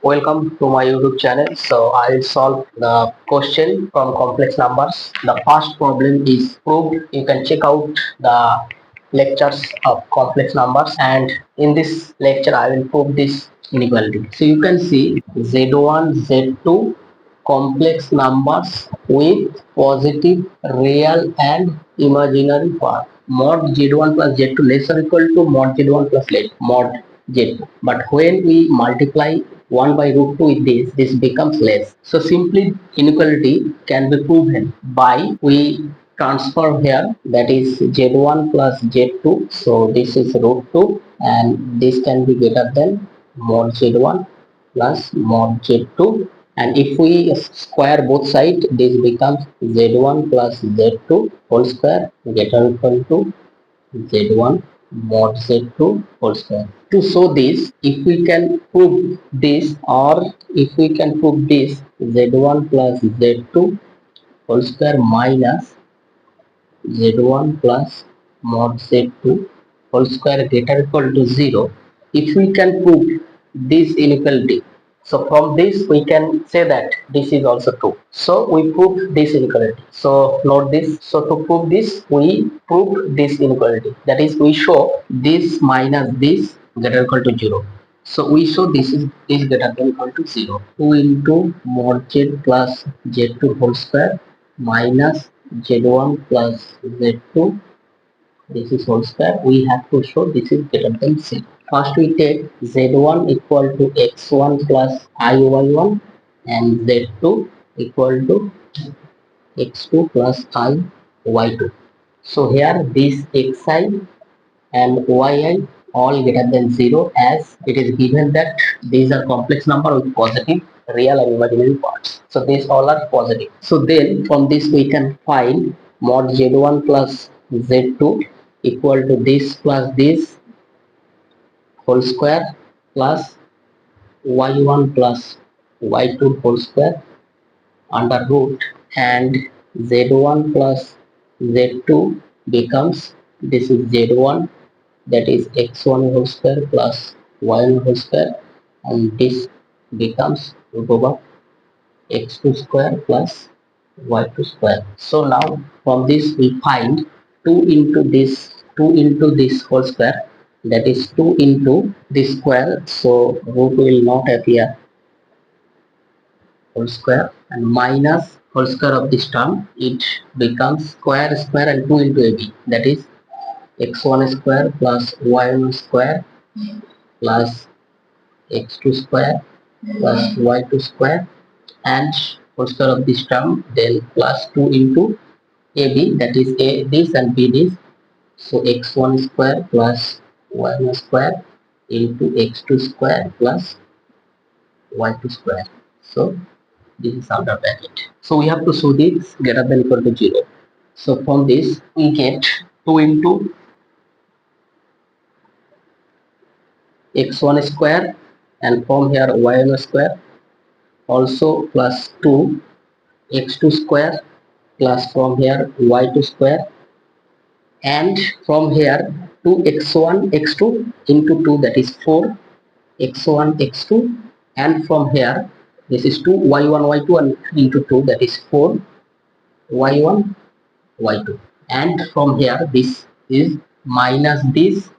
Welcome to my YouTube channel. So I'll solve the question from complex numbers. The first problem is proved. You can check out the lectures of complex numbers, and in this lecture I will prove this inequality. So you can see Z1, Z2 complex numbers with positive real and imaginary part. Mod Z1 plus Z2 less or equal to mod Z1 plus mod Z2. But when we multiply 1 by root 2 with this becomes less. So simply inequality can be proven by we transfer here, that is Z1 plus Z2. So this is root 2 and this can be greater than mod Z1 plus mod Z2, and if we square both sides this becomes Z1 plus Z2 whole square greater or equal to Z1 mod Z2 whole square. To show this, if we can prove this, or if we can prove this, Z1 plus Z2 whole square minus Z1 plus mod Z2 whole square greater or equal to 0. If we can prove this inequality, so from this we can say that this is also true. So we prove this inequality. So note this. So to prove this, we prove this inequality. That is, we show this minus this greater or equal to 0. So we show this greater than or equal to 0. 2 into mod z plus z2 whole square minus z1 plus z2, this is whole square. We have to show this is greater than 0. First we take z1 equal to x1 plus iy1 and z2 equal to x2 plus iy2. So here this xi and yi all greater than 0, as it is given that these are complex number with positive real and imaginary parts. So these all are positive. So then from this we can find mod z1 plus z2 equal to this plus this whole square plus y1 plus y2 whole square under root, and z1 plus z2 becomes, this is z1, that is x1 whole square plus y1 whole square, and this becomes root over x2 square plus y2 square. So now from this we find 2 into this whole square, that is 2 into this square, so root will not appear, whole square, and minus whole square of this term, it becomes square square and 2 into ab, that is x1 square plus y1 square plus x2 square plus y2 square, and whole square of this term, then plus 2 into AB, that is A this and B this. So x1 square plus y1 square into x2 square plus y2 square. So this is outer bracket. So we have to show this greater than equal to 0. So from this we get 2 into x1 square, and from here y1 square also plus 2 x2 square plus from here y2 square, and from here 2x1 x2 into 2, that is 4 x1 x2, and from here this is 2 y1 y2 and into 2, that is 4 y1 y2, and from here this is minus this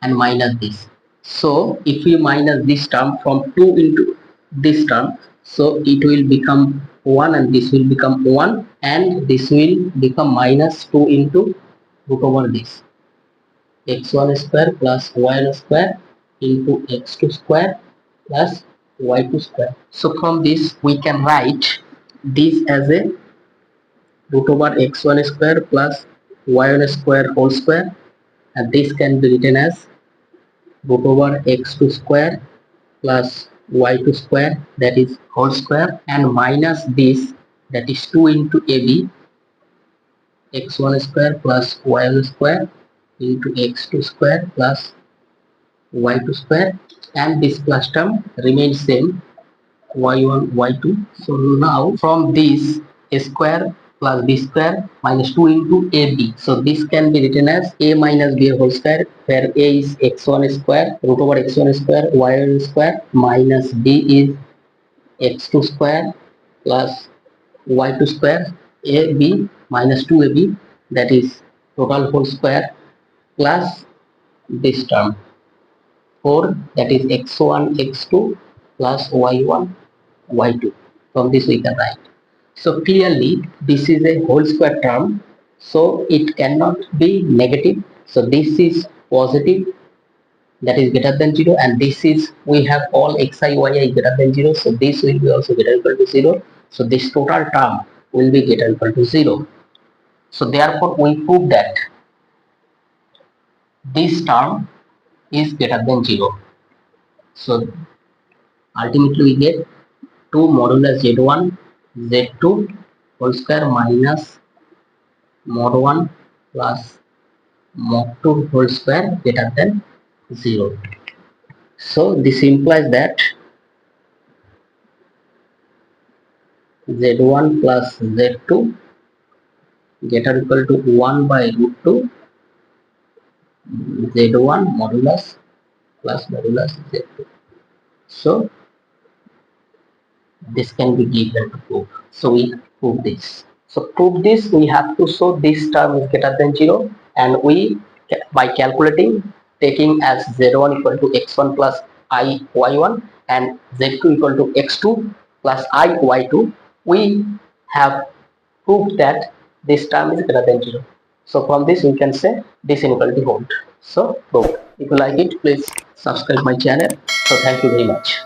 and minus this. So if we minus this term from 2 into this term, so it will become 1 and this will become 1, and this will become minus 2 into root over this x1 square plus y1 square into x2 square plus y2 square. So from this we can write this as a root over x1 square plus y1 square whole square, and this can be written as root over x2 square plus y2 square, that is whole square, and minus this, that is 2 into ab x1 square plus y1 square into x2 square plus y2 square, and this plus term remains same y1 y2. So now from this a square plus b square minus 2 into ab. So this can be written as a minus b whole square, where a is x1 square root over x1 square y1 square minus b is x2 square plus y2 square ab minus 2ab, that is total whole square, plus this term 4, that is x1 x2 plus y1 y2. From this we can write. So clearly this is a whole square term, so it cannot be negative. So this is positive, that is greater than 0, and this is, we have all xi yi greater than 0, so this will be also greater equal to 0. So this total term will be greater equal to 0. So therefore we prove that this term is greater than 0. So ultimately we get 2 modulus z1 z2 whole square minus mod 1 plus mod 2 whole square greater than 0. So this implies that z1 plus z2 greater equal to 1 by root 2 z1 modulus plus modulus z2. So this can be given to prove. So we prove this. So prove this, we have to show this term is greater than 0, and we, by calculating, taking as z1 equal to x1 plus I y1 and z2 equal to x2 plus I y2, we have proved that this term is greater than 0. So from this we can say this inequality hold. So proved. If you like it, please subscribe my channel. So thank you very much.